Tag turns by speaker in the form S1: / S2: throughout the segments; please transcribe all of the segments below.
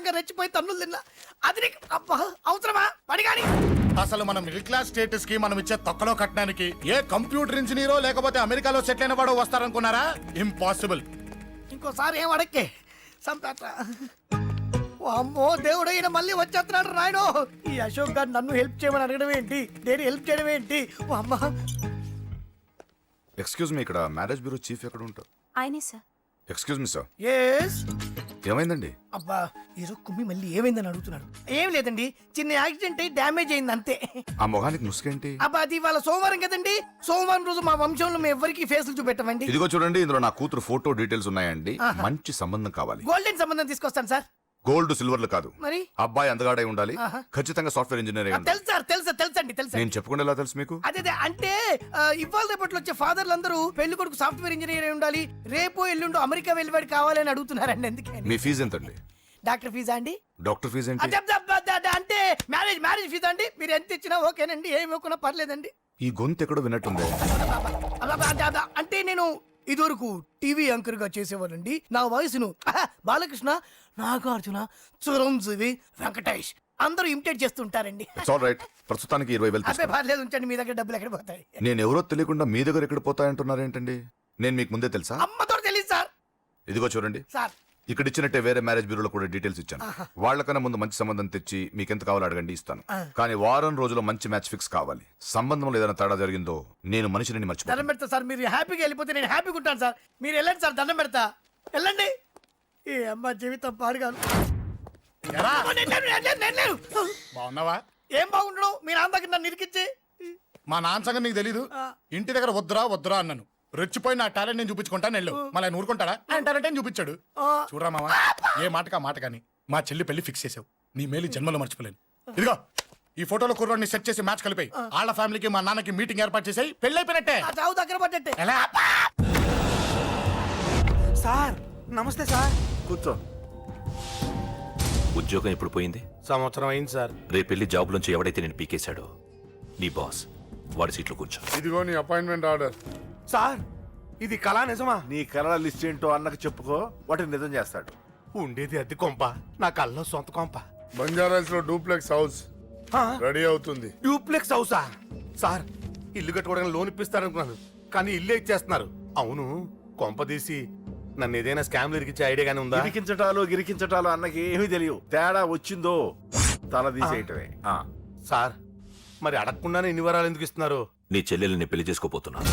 S1: అనవసరంగా రెచ్చిపోయి తన్నులు తిన్నా. అది నీకు అబ్బా అవసరమా పడిగాని?
S2: అసలు మన మిడిల్ క్లాస్ స్టేటస్ కి మనం ఇచ్చే తొక్కలో కట్టడానికి ఏ కంప్యూటర్ ఇంజనీరో లేకపోతే అమెరికాలో సెటిల్ అయిన వాడు వస్తారనుకున్నారా? ఇంపాసిబుల్.
S1: ఇంకోసారి ఏం అడక్కే సంపేట. అమ్మో దేవుడు, ఈయన మళ్ళీ వచ్చేస్తున్నాడు రాయుడు. ఈ అశోక్ గారు నన్ను హెల్ప్ చేయమని అడగడం ఏంటి, నేను హెల్ప్ చేయడం ఏంటి? అమ్మ
S3: ఎక్స్క్యూజ్ మీ, ఇక్కడ మ్యారేజ్ బ్యూరో చీఫ్ ఎక్కడ ఉంటారు?
S4: ఆయనే sir.
S3: Excuse me sir,
S1: yes.
S3: ఏమైందండి?
S1: అబ్బా ఈరోజు కుమ్మి మళ్ళీ ఏమైందని అడుగుతున్నాడు. ఏం లేదండి, చిన్న యాక్సిడెంట్ అయి డ్యామేజ్ అయింది అంతే.
S3: ఆ మొహానికి ముసుకేంటి?
S1: అబ్బా అది ఇవాళ సోమవారం కదండి, సోమవారం రోజు మా వంశంలో మేము ఎవరికి ఫేసులు చూపెట్టమండి.
S3: ఇదిగో చూడండి, ఇందులో నా కూతురు ఫోటో డీటెయిల్స్ ఉన్నాయండి. మంచి సంబంధం కావాలి.
S1: గోల్డెన్ సంబంధం తీసుకొస్తాను సార్.
S3: గోల్డ్ సిల్వర్లు కాదు,
S1: మరి
S3: అబ్బాయి అందగాడై ఉండాలి. ఖచ్చితంగా సాఫ్ట్వేర్ ఇంజనీర్ అయి ఉండాలి.
S1: తెలుసు సార్, తెలుసండి తెలుసు.
S3: నేను చెప్పకుండా ఎలా తెలుసు మీకు?
S1: అదే అంటే ఇవాళ రేపట్లో వచ్చే ఫాదర్లు అందరూ పెళ్లి కొడుకు సాఫ్ట్వేర్ ఇంజనీర్ అయి ఉండాలి, రేపు ఎల్లుండో అమెరికా వెళ్ళివాడు కావాలని అడుగుతున్నారండి. ఎందుకని?
S3: మీ ఫీజు ఎంతండి?
S1: డాక్టర్ ఫీజా అండి?
S3: డాక్టర్ ఫీజు ఏంటి?
S1: అంటే మ్యారేజ్ ఫీజా అండి. మీరు ఎంత ఇచ్చినా ఓకేనండి, ఏమి ఇవ్వకున్నా పర్లేదండి.
S3: ఈ గొంతు ఎక్కడో విన్నట్టుంది.
S1: అంటే నేను ఇదివరకు టీవీ యాంకర్ గా చేసేవాళ్ళండి. నా వయసును బాలకృష్ణ, నాగార్జున, చిరంజీవి, వెంకటేష్ అందరూ ఇమిటేట్ చేస్తుంటారండి.
S3: రైట్, ప్రస్తుతానికి 20,000
S1: అబ్బే
S3: తీసుకోండి.
S1: పర్లేదు, ఉంచండి. మీ దగ్గర డబ్బులు ఎక్కడ పోతాయి?
S3: నేను ఎవరో తెలియకుండా మీ దగ్గర ఎక్కడ పోతాయంటున్నారేంటండి? నేను మీకు ముందే తెలుసా?
S1: అమ్మతో తెలియదు సార్.
S3: ఇదిగో చూడండి,
S1: సార్
S3: ఇక్కడ ఇచ్చినట్టే వేరే మ్యారేజ్ బ్యూరోలో కూడా డీటెయిల్స్ ఇచ్చాను. వాళ్ళకన్నా ముందు మంచి సంబంధం తెచ్చి మీకు ఎంత కావాలో అడగండి, ఇస్తాను. కానీ వారం రోజుల్లో మంచి మ్యాచ్ ఫిక్స్ కావాలి. సంబంధంలో ఏదైనా తేడా జరిగిందో నేను మనిషిని మర్చిపోతాను.
S1: దండం పెడతా సార్. మీరు హ్యాపీగా వెళ్ళిపోతే నేను హ్యాపీగా ఉంటాను సార్. మీరు వెళ్ళండి సార్, దండం పెడతా. వెళ్ళండి. ఈ అమ్మ జీవితం పాడుగాను.
S2: ఎరా,
S1: నేను లేను.
S2: బాగున్నావా?
S1: ఏం బాగుండడం, మీ నాన్న దగ్గర నన్ను ఇరికిచ్చి.
S2: మా నాన్న సంగతి నీకు తెలీదు. ఇంటి దగ్గర వద్దురా అన్నాను. రెచ్చిపోయి నా టాలెంట్ నేను చూపించుకుంటాను వెళ్ళు. మళ్ళీ ఆయన ఊరుకుంటాడా? ఆయన టాలెంట్ అని చూపించాడు. చూడరా మావా, ఏ మాటకా మాట కానీ మా చెల్లి పెళ్లి ఫిక్స్ చేసావు. నీ మేలు జన్మలో మర్చిపోలేను. ఇదిగో ఈ ఫోటోలో కుర్రాన్ని సెట్ చేసి మ్యాచ్ కలిపాయి. వాళ్ళ ఫ్యామిలీకి మా నాన్నకి మీటింగ్ ఏర్పాటు చేసాయి. పెళ్లి అయిపోయినట్టే.
S1: ఆ చావు దగ్గర పడ్డట్టే.
S2: ఎలా?
S5: సార్ నమస్తే సార్.
S6: కూర్చో.
S7: ఉద్యోగం ఎప్పుడు పోయింది?
S5: సంవత్సరం అయింది సార్.
S7: రేపెళ్ళి జాబ్ నుంచి ఎవడైతే నేను పీకేశాడో నీ బాస్ వాడి సీట్లో కూర్చో.
S6: ఇదిగో నీ అపాయింట్మెంట్ ఆర్డర్.
S5: సార్ ఇది కళా నిజమా?
S6: నీ కలల లిస్ట్ ఏంటో అన్నకు చెప్పుకో, వాటిని నిజం చేస్తాడు.
S5: ఉండేది అద్దె కొంప, నా కళ్ళలో సొంత కొంప.
S6: బంజారాస్ లో డూప్లెక్స్ హౌస్ రెడీ అవుతుంది.
S5: డూప్లెక్స్ హౌసా? సార్ ఇల్లు కట్టుకోవడానికి లోన్ ఇప్పిస్తారనుకున్నాను, కానీ ఇల్లే ఇచ్చేస్తున్నారు. అవును, కొంప తీసి నన్ను ఏదైనా స్కామ్ ఇరికిచ్చే ఐడియా గానీ ఉందా?
S6: గిరికించటాలు అన్నకి ఏమీ తెలియవు. తేడా వచ్చిందో తల తీసేయటమే.
S5: సార్ మరి అడగకుండానే ఇన్ని వరాలు ఎందుకు ఇస్తున్నారు?
S7: నీ చెల్లెల్ని పెళ్లి చేసుకోపోతున్నాను.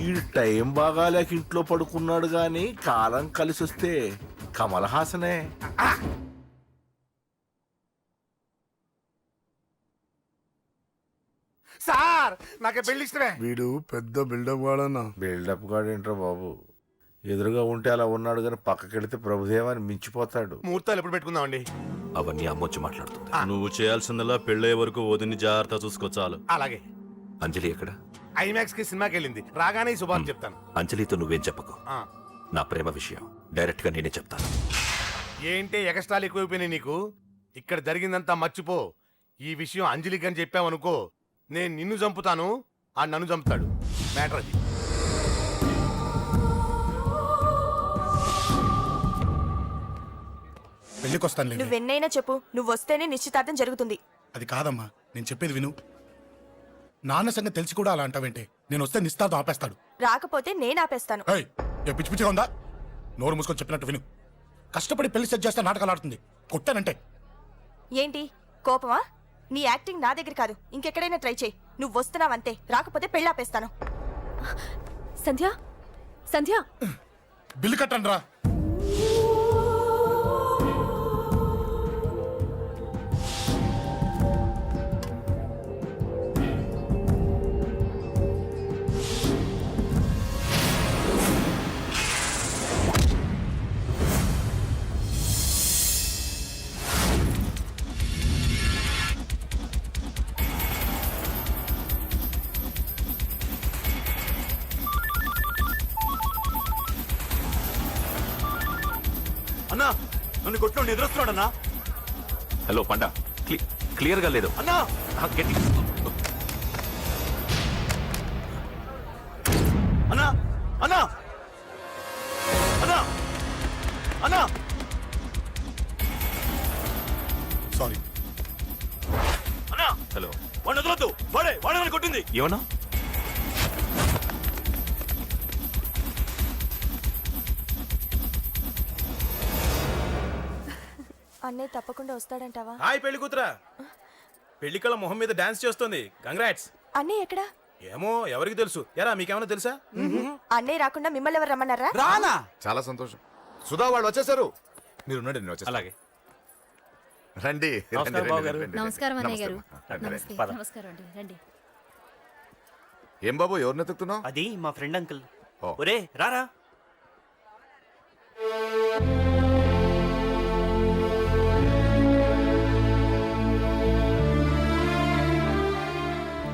S6: ఈ టైం బాగాలేక ఇంట్లో పడుకున్నాడు గాని కాలం కలిసి వస్తే కమల్ హాసనే.
S5: సార్ నాకే పెళ్లి ఇష్టమే.
S6: వీడు పెద్ద బిల్డప్ గాడన్నా. బిల్డప్ గాడేంట్రా బాబు, ఎదురుగా ఉంటే అలా ఉన్నాడు గాని పక్కకెడితే ప్రభుదేవాన్ని మించిపోతాడు.
S5: ముహూర్తాలు ఎప్పుడు పెట్టుకుందామండి?
S7: అవన్నీ అమ్మొచ్చి మాట్లాడుతుంది.
S8: నువ్వు చేయాల్సిందలా పెళ్ళే వరకు వదిని జాగ్రత్త చూసుకో చాలు.
S5: అలాగే.
S7: అంజలి ఎక్కడ?
S5: ఐమాక్స్ కి సినిమాకి వెళ్ళింది, రాగానే ఈ శుభాన్ని చెప్తాను.
S7: అంజలితో నువ్వేం చెప్పకు. నా ప్రేమ విషయం డైరెక్ట్ గా నేనే చెప్తాను.
S5: ఏంటి ఎగస్ట్రాలు ఎక్కువైపోయినాయి నీకు? ఇక్కడ జరిగిందంతా మర్చిపో. ఈ విషయం అంజలికి అని చెప్పావనుకో, నేను నిన్ను చంపుతాను, ఆ నన్ను చంపుతాడు. మ్యాటర్ అది.
S2: పెళ్లికి వస్తాను.
S4: నువ్వెన్నైనా చెప్పు, నువ్వు వస్తేనే నిశ్చితార్థం జరుగుతుంది.
S2: అది కాదమ్మా, నేను చెప్పేది విను. నాన్న సంగతి తెలిసి కూడా అలా అంటావేంటే? నేను వస్తే నిస్తాతో ఆపేస్తాడు.
S4: రాకపోతే నేను ఆపేస్తాను.
S2: ఏ పిచ్చి పిచ్చిగా ఉందా? నోరు మూసుకొని చెప్పినట్టు విను. కష్టపడి పెళ్లి సెట్ చేస్తే నాటకాలు ఆడుతుంది. కొట్టానంటే
S4: ఏంటి కోపమా? నీ యాక్టింగ్ నా దగ్గర కాదు, ఇంకెక్కడైనా ట్రై చేయి. నువ్వు వస్తున్నావంతే, రాకపోతే పెళ్ళాపేస్తాను. సంధ్య, సంధ్య,
S2: బిల్లు కట్టండి రా.
S8: అన్నా నన్ను కొట్టు నిద్రస్తున్నాడన్నా.
S7: హలో పండ, క్లియర్గా లేదు.
S8: అన్నా
S7: గట్టి.
S8: అన్నా అన్నా అన్నా అన్నా
S2: సారీ.
S8: అన్నా
S7: హలో,
S8: వాడిని వదలొద్దు. వాడే నన్ను కొట్టింది.
S7: ఏమన్నా?
S4: అన్నయ్య తప్పకుండా వస్తాడంటావా?
S9: హాయ్ పెళ్లి కూతురా. పెళ్లి కళ మొహం మీద డాన్స్ చేస్తుంది. కంగ్రాట్స్.
S4: అన్నయ్య ఎక్కడా?
S9: ఏమో ఎవరికి తెలుసు. ఎరా మీకేమైనా తెలుసా?
S4: అన్నయ్య రాకుండా మిమ్మల్ని ఎవరు రమ్మన్నారా?
S9: రానా?
S3: చాలా సంతోషం. సుధా వాళ్ళు వచ్చేసారు. మీరు ఉండండి, నేను వచ్చేస్తాను.
S7: అలాగే.
S3: రండి.
S9: నమస్కారం బాబు గారు.
S10: నమస్కారం అన్నయ్య గారు.
S3: నమస్తే.
S10: నమస్తే.
S7: పద.
S10: నమస్కారం అండి. రండి.
S3: ఏం బాబు, ఎవరిని ఎత్తుకుతున్నావు?
S7: అది మా ఫ్రెండ్ అంకుల్.
S3: ఓ.
S7: ఒరే రారా.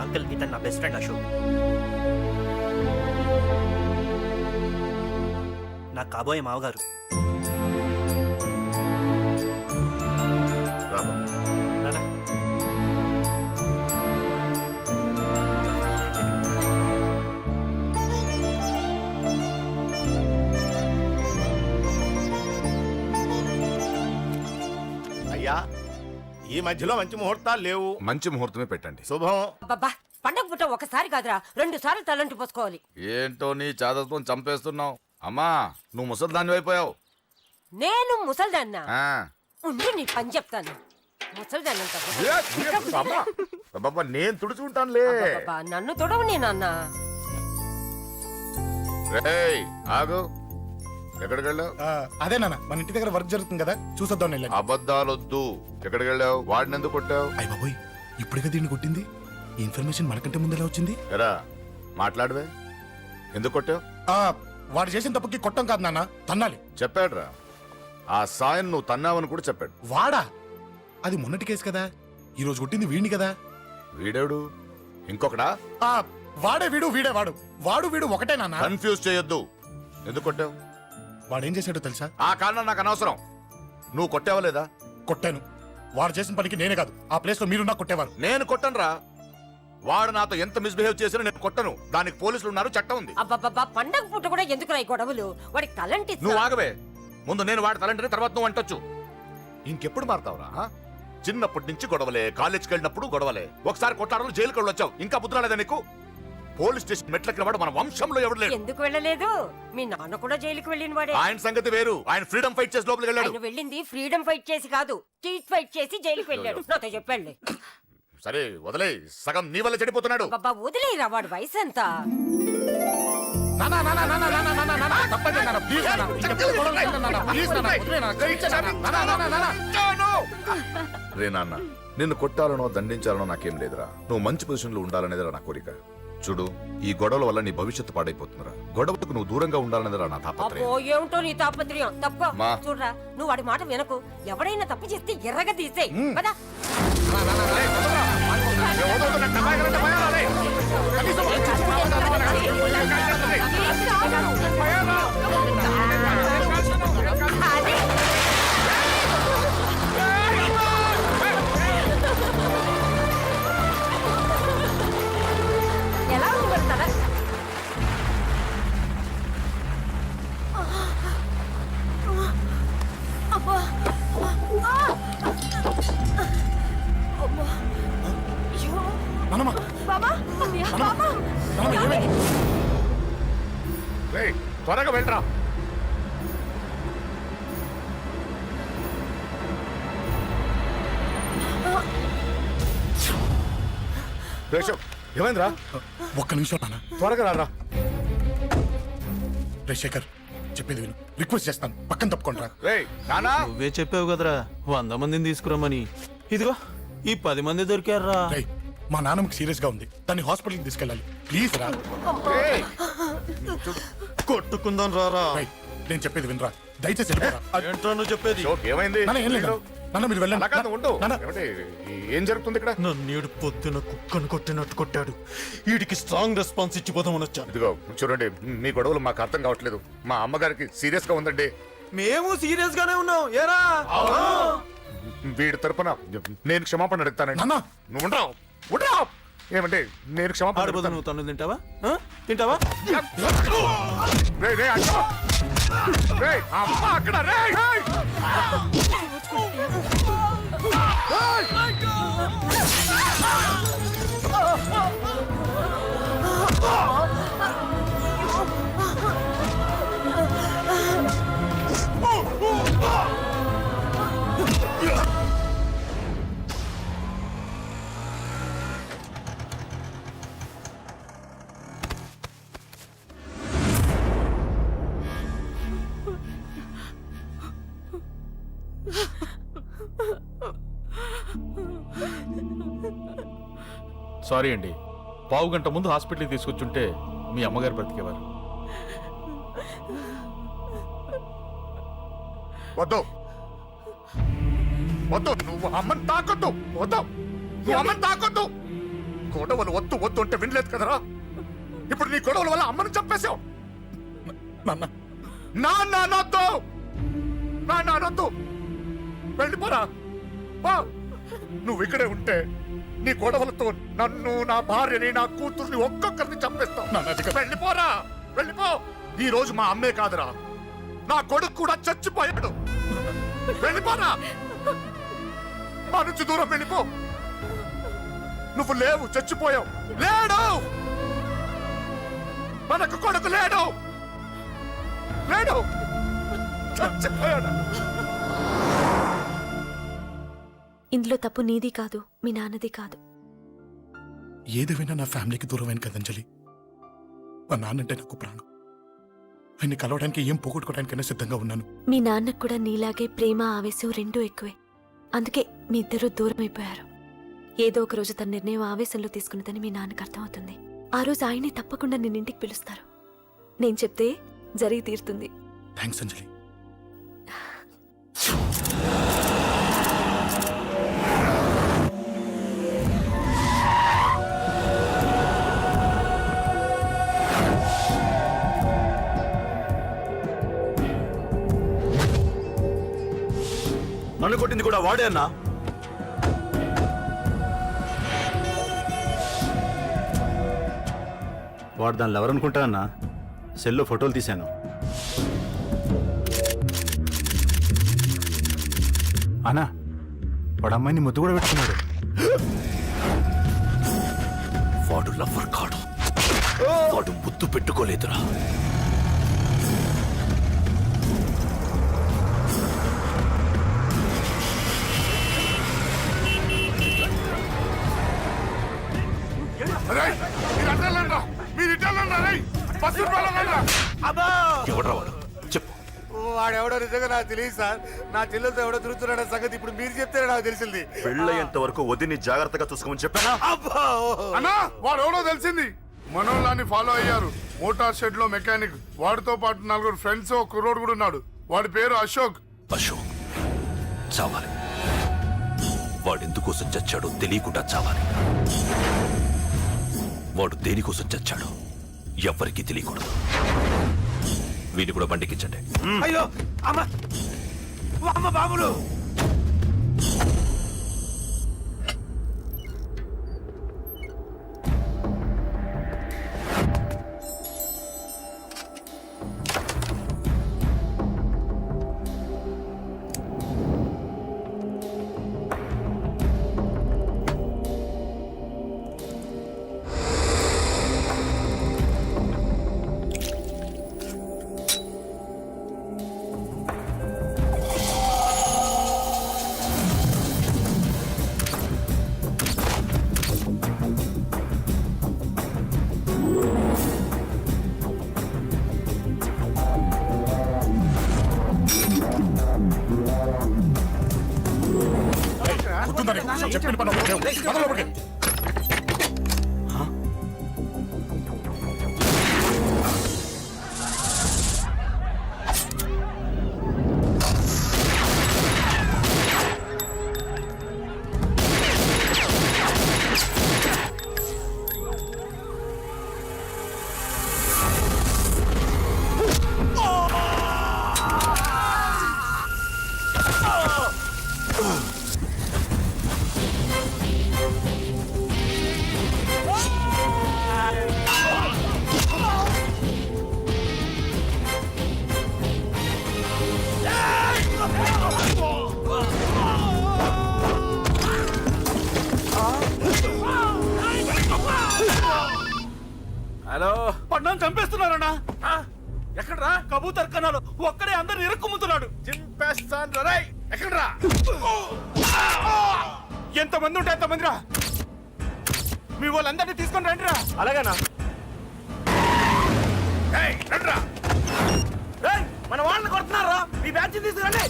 S7: అంకుల్, ఇతను నా బెస్ట్ ఫ్రెండ్ అశోక్. నా కాబోయే మావగారు.
S3: రా బాబు.
S7: రారా.
S5: అయ్యా, ఈ మధ్యలో మంచి ముహూర్తాలు లేవు.
S3: మంచి ముహూర్తమే పెట్టండి.
S5: శుభం.
S10: అబ్బబ్బా, పండగ పుట్ట ఒకసారి కాదురా, 2 సార్లు తలంటి పోసుకోవాలి.
S3: ఏంటో నీ చాదత్వం చంపేస్తున్నావు. అమ్మా, నువ్వు ముసలిదాన్ని అయిపోయావు.
S10: నేను ముసల్దాన్నా?
S3: ఆ.
S10: ఉండి నీ పని చెప్తాను. ముసల్దాన్నంత
S3: అమ్మా, అబ్బబ్బా, నేను తుడుచుకుంటానులే.
S10: నన్ను తొడవు నేనన్నా.
S3: రేయ్, ఆగు. ఎక్కడికి వెళ్ళావు?
S2: అదే నాన్న, మన ఇంటి దగ్గర వర్క్ జరుగుతుంది కదా, చూసొద్దాం వెళ్ళండి.
S3: అబద్ధాలొద్దు. ఎక్కడికి వెళ్ళావు? వాడిని ఎందుకు కొట్టావు?
S2: అయ్య బాబోయ్, ఇప్పుడుగా దీన్ని కొట్టింది. ఈ ఇన్ఫర్మేషన్ మనకంటే ముందు ఎలా వచ్చింది?
S3: ఎరా, మాట్లాడవే. ఎందుకు కొట్టావు?
S2: వాడు చేసిన తప్పుకి కొట్టం కాదు నాన్న, తన్నాలి.
S3: చెప్పాడురా. ఆ సాయం నువ్వు తన్నావని కూడా చెప్పాడు.
S2: వాడా? అది మొన్నటి కేసు కదా, ఈ రోజు కొట్టింది వీడిని కదా.
S3: వీడేడు? ఇంకొకడా?
S2: వాడే వీడు, వీడే వాడు. వాడు వీడు ఒకటే నాన్న.
S3: కన్ఫ్యూజ్ చేయొద్దు. ఎందుకు కొట్టావు?
S2: వాడేం చేశాడో తెలుసా?
S3: ఆ కారణం నాకు అనవసరం. నువ్వు కొట్టావా లేదా?
S2: కొట్టాను. వాడు చేసిన పనికి నేనే కాదు, ఆ ప్లేస్ లో మీరున్నా కొట్టేవారు.
S3: నేను కొట్టనురా. వాడు నాతో ఎంత మిస్బిహేవ్ చేసినా నేను కొట్టను. దానికి పోలీసులు ఉన్నారు, చట్టం ఉంది.
S10: అబ్బబ్బబ్బా, పండగ పుట్ట కూడా ఎందుకురా ఈ గొడవలు? వాడికి తలంటి
S3: నువ్వు ఆగవే. ముందు నేను వాడి తలంటే తర్వాత నువ్వు అంటొచ్చు. ఇంకెప్పుడు మారుతావురా? చిన్నప్పటి నుంచి గొడవలే, కాలేజ్కి వెళ్ళినప్పుడు గొడవలే. ఒకసారి కొట్టాడలు జైలుకి వచ్చావు. ఇంకా బుద్ధి రాలేదా నీకు? పోలీస్ స్టేషన్ మెట్లకి వాడు మన వంశంలో ఎవడు లేడు.
S10: ఎందుకు వెళ్ళలేదు? మీ నాన్న కూడా జైలుకి వెళ్ళిన వాడే.
S3: ఆయన సంగతి వేరు. ఆయన ఫ్రీడమ్ ఫైట్ చేసి లోపలికి వెళ్ళాడు.
S10: ఆయన వెళ్ళింది ఫ్రీడమ్ ఫైట్ చేసి కాదు, స్ట్రీట్ ఫైట్ చేసి జైలుకి వెళ్ళాడు. నాతో చెప్పండి.
S3: సరే వదిలే, సగం నీ వల్ల చెడిపోతున్నాడు.
S10: బాబా వదిలేరా, వాడు వయసు ఎంత?
S2: నానా, నానా, నానా, నానా, నానా, నానా, తప్పండి నాన్న, ప్లీజ్ నాన్న. ఇంకెప్పుడు గొడవలు చేయకండి నాన్న, ప్లీజ్ నాన్న, వదిలేయ్ నాన్న, క్షమించండి నాన్న. నానా, నానా, నానా.
S3: రే నాన్న, నిన్ను కొట్టాలనో దండించాలనో నాకేం లేదురా. నువ్వు మంచి పొజిషన్ లో ఉండాలనేదిరా నా కోరిక. చూడు, ఈ గొడవల వల్ల నీ భవిష్యత్తు పాడైపోతుందిరా. గొడవకు నువ్వు దూరంగా ఉండాలనేదిరా నా తాపత్రయం.
S10: అబ్బో, ఏమిటో నీ తాపత్రయం. తప్ప
S3: మా.
S10: చూడరా, నువ్వు వాడి మాట వినకు. ఎవడైనా తప్పు చేస్తే ఎర్రగా తీసేయ్ కదా.
S4: ఎలా ఉంది మరి తల? అబ్బా! అమ్మా! అయ్యో!
S2: నాన్నమ్మ,
S4: బాబా! బాబా!
S2: నాన్నమ్మ, ఏమైంది?
S3: రేయ్, త్వరగా వెళ్ళరా. రేషవ్, ఏమైందిరా?
S2: ఒక్క నిమిషం నాన్న.
S3: త్వరగా రారా.
S2: రే శేఖర్, చెప్పేది విను, రిక్వెస్ట్ చేస్తాను, పక్కన తప్పుకుంటారా.
S3: రేయ్ నానా.
S9: నువ్వే చెప్పావు కదరా 100 మందిని తీసుకురమ్మని. ఇదిగో ఈ 10 మంది దొరికారా.
S2: రే, మా నాన్నమ్మకి సీరియస్ గా ఉంది, దాన్ని హాస్పిటల్కి తీసుకెళ్ళాలి, ప్లీజ్ రా.
S3: రేయ్,
S9: కొట్టుకుందాం రారా.
S2: రేయ్, నేను చెప్పేది వినరా, దయచేసి వెళ్ళిపోరా.
S9: ఏంట్రా నువ్వు చెప్పేది?
S3: షోక్ ఏమైంది?
S2: నాన్న, ఏం లేదు నాన్న, మీరు వెళ్ళండి.
S3: అలా కాదు, ఉండు.
S2: నాన్న,
S3: ఏమిటి? ఏం జరుగుతుంది ఇక్కడ?
S9: నన్నేడు పొద్దున కుక్కను కొట్టినట్టు కొట్టాడు. వీడికి స్ట్రాంగ్ రెస్పాన్స్ ఇచ్చిపోదామని వచ్చాను.
S3: ఇదిగో చూడండి, మీ గొడవలు మాకు అర్థం కావట్లేదు. మా అమ్మగారికి సీరియస్ గా ఉందండి.
S9: మేము సీరియస్ గానే ఉన్నాం ఏరా
S3: వీడి తరపున నేను క్షమాపణ అడుగుతానండి.
S2: నాన్న!
S3: నువ్వు ఉండరావు ఉండరావు. ఏమంటే నేను క్షమాపణ
S9: ఆడిపోతా
S3: అడుగుతాను.
S9: నువ్వు తను తింటావా తింటావా
S3: రేయ్, రేయ్, అక్క! రేయ్, అమ్మ అక్కడ రేయ్, రేయ్!
S11: సారీ అండి, పావు గంట ముందు హాస్పిటల్కి తీసుకొచ్చుంటే మీ అమ్మగారు బ్రతికేవారు.
S3: వద్దు వద్దు, నువ్వు అమ్మని తాకొద్దు. వద్దు, నువ్వు అమ్మని తాకొద్దు. గొడవలు వద్దు వద్దు అంటే వినలేదు కదరా. ఇప్పుడు నీ గొడవల వల్ల అమ్మని చంపేశావు.
S2: నాన్న
S3: నాన్నొద్దు, నాన్నొద్దు, వెళ్ళిపోరా. పో. నువ్వు ఇక్కడే ఉంటే నీ గొడవలతో నన్ను, నా భార్యని, నా కూతుర్ని ఒక్కొక్కరిని చంపేస్తావు.
S2: నాన్న, అది కాదు.
S3: వెళ్ళిపోరా, వెళ్ళిపో. ఈ రోజు మా అమ్మే కాదురా, నా కొడుకు కూడా చచ్చిపోయాడు. వెళ్ళిపోరా, మా నుంచి దూరం వెళ్ళిపో. నువ్వు లేవు, చచ్చిపోయావు. లేడు, మనకు కొడుకు లేడు, లేడు, చచ్చిపోయాడు.
S4: ఇందులో తప్పు నీది కాదు, మీ నాన్నది కాదు.
S2: ఏదేమైనా నా ఫ్యామిలీకి దూరమైన కదంజలి. మా నాన్నంటే నాకు ప్రాణం. ఆయన్ని కలవడానికి ఏం పోగొట్టుకోవడానికైనా సిద్ధంగా ఉన్నాను.
S4: మీ నాన్నకు కూడా నీలాగే ప్రేమ ఆవేశం రెండూ ఎక్కువే. అందుకే మీ ఇద్దరూ దూరం అయిపోయారు. ఏదో ఒక రోజు తన నిర్ణయం ఆవేశంలో తీసుకున్నదని మీ నాన్నకు అర్థమవుతుంది. ఆ రోజు ఆయనే తప్పకుండా నిన్నింటికి పిలుస్తారు. నేను చెప్తే జరిగి తీరుతుంది.
S2: థ్యాంక్స్ అంజలి.
S8: నన్ను కొట్టింది కూడా వాడే అన్నా. వాడు దానిలో ఎవరనుకుంటా అన్నా, సెల్లో ఫోటోలు తీశాను. అన్నా వాడు అమ్మాయిని ముద్దు కూడా పెట్టుకున్నాడు.
S7: వాడు లవ్వర్ కాడు, వాడు ముద్దు పెట్టుకోలేదురా. ఎవడ్రా వాడు? చెప్పు.
S5: వాడెవడో నిజంగా నాకు తెలియదు సార్. నా చెల్లెలతో ఎవడో తిరుగుతున్నాడ సంగతి ఇప్పుడు మీరు చెప్తేనే నాకు తెలిసింది.
S8: పెళ్ళయ్యేంత వరకు వదిని జాగ్రత్తగా చూసుకోమని చెప్పానా?
S2: అన్నా, వాడు ఎవడో తెలిసింది. మనోళ్ళని ఫాలో అయ్యారు. మోటార్ షెడ్ లో మెకానిక్. వాడితో పాటు 4 ఫ్రెండ్స్, ఒక కుర్రోడు కూడా ఉన్నాడు. వాడి పేరు అశోక్.
S7: అశోక్ చావాలి. వాడెందుకోసం చచ్చాడో తెలియకుండా చావాలి. వాడు దేనికోసం చచ్చాడో ఎవ్వరికీ తెలియకూడదు. వీడిని కూడా బండికించండి.
S1: అయ్యో అమ్మ, అమ్మ బాబులు.
S2: చెప్పిన పని ఒకటే.
S9: పడ్డాను చంపేస్తున్నారన్నా.
S5: ఎక్కడ్రా?
S9: కబూతర్ కన్నాలు ఒక్కడే అందరిని ఇరుక్కుమ్ముతున్నాడు.
S5: చింపేస్తాను రై. ఎక్కడ్రా?
S9: ఎంతమంది ఉంటే అంతమంది రా. మీ వాళ్ళందరినీ తీసుకొని రండి రా.
S5: అలాగేనా? రండ్రా.
S9: మన వాళ్ళని కొడుతున్నారా? మీ బ్యాచ్ తీసుకురండి.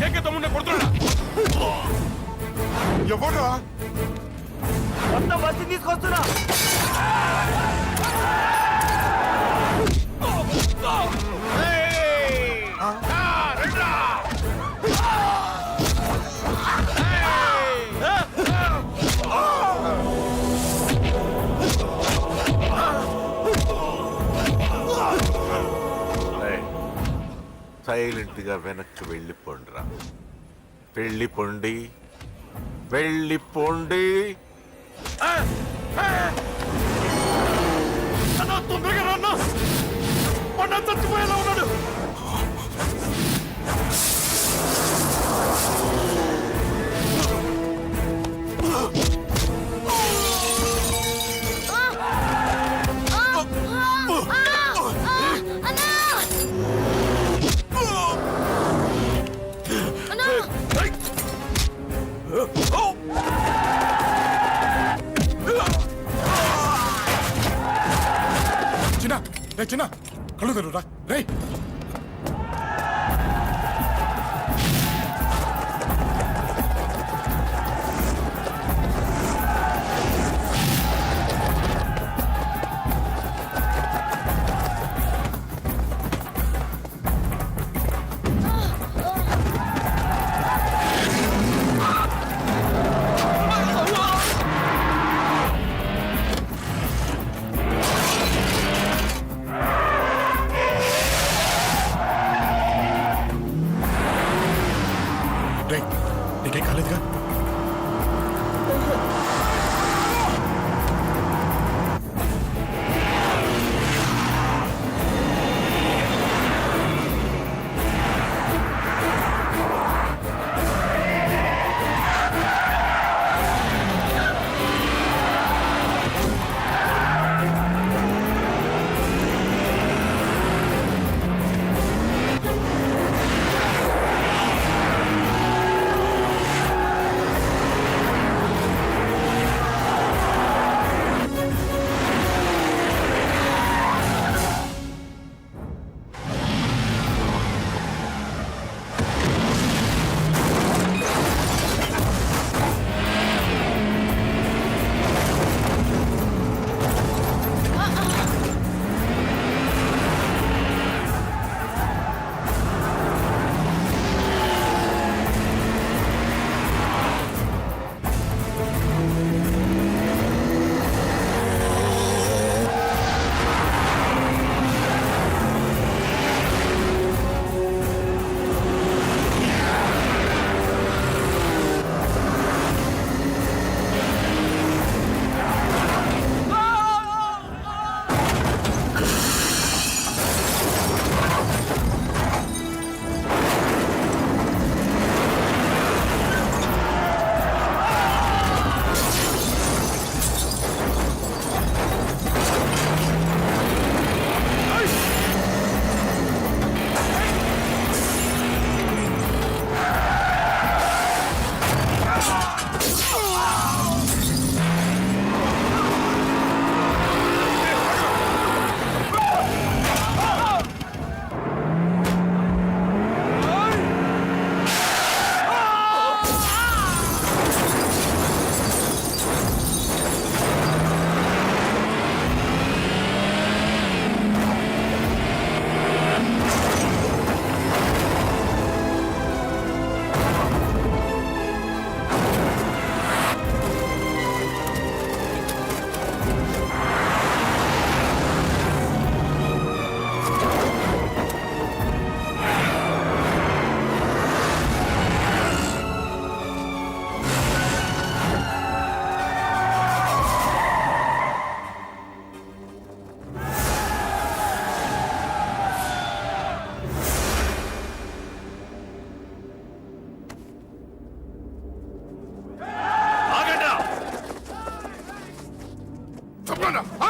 S9: ఏకతమ్ముడిని కొడుతున్నా.
S2: ఎవరు
S9: మొత్తం బస్సు తీసుకొస్తున్నా.
S6: సైలెంట్ గా వెనక్కి వెళ్ళిపోండిరా. వెళ్ళిపోండి, వెళ్ళిపోండి.
S9: తొందరగా రన్నా. మొన్న చచ్చిపోయేలా ఉన్నాడు.
S2: చిన్న కళ్ళు తెరురా రేయ్.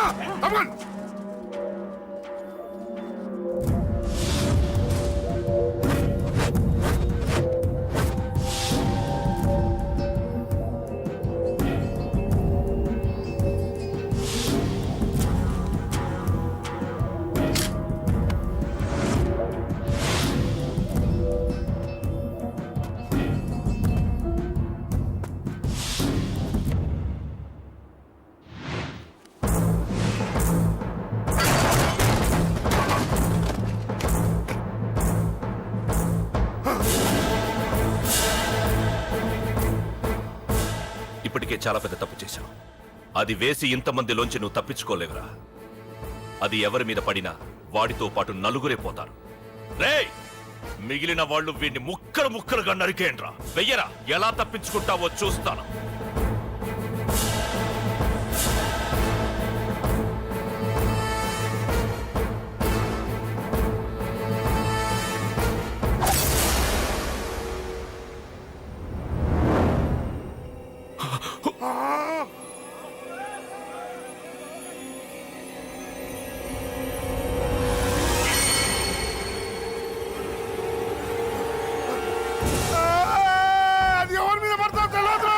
S3: తప్పకండి.
S7: ఇప్పటికే చాలా పెద్ద తప్పు చేశావు. అది వేసి ఇంతమందిలోంచి నువ్వు తప్పించుకోలేవురా. అది ఎవరి మీద పడినా వాడితో పాటు నలుగురే పోతారు. రేయ్, మిగిలిన వాళ్ళు వీడిని ముక్కలు ముక్కలుగా నరికేయండ్రా. వెయ్యరా, ఎలా తప్పించుకుంటావో చూస్తాను.
S3: అది ఎవరి మీద పడతావు తెలియదు.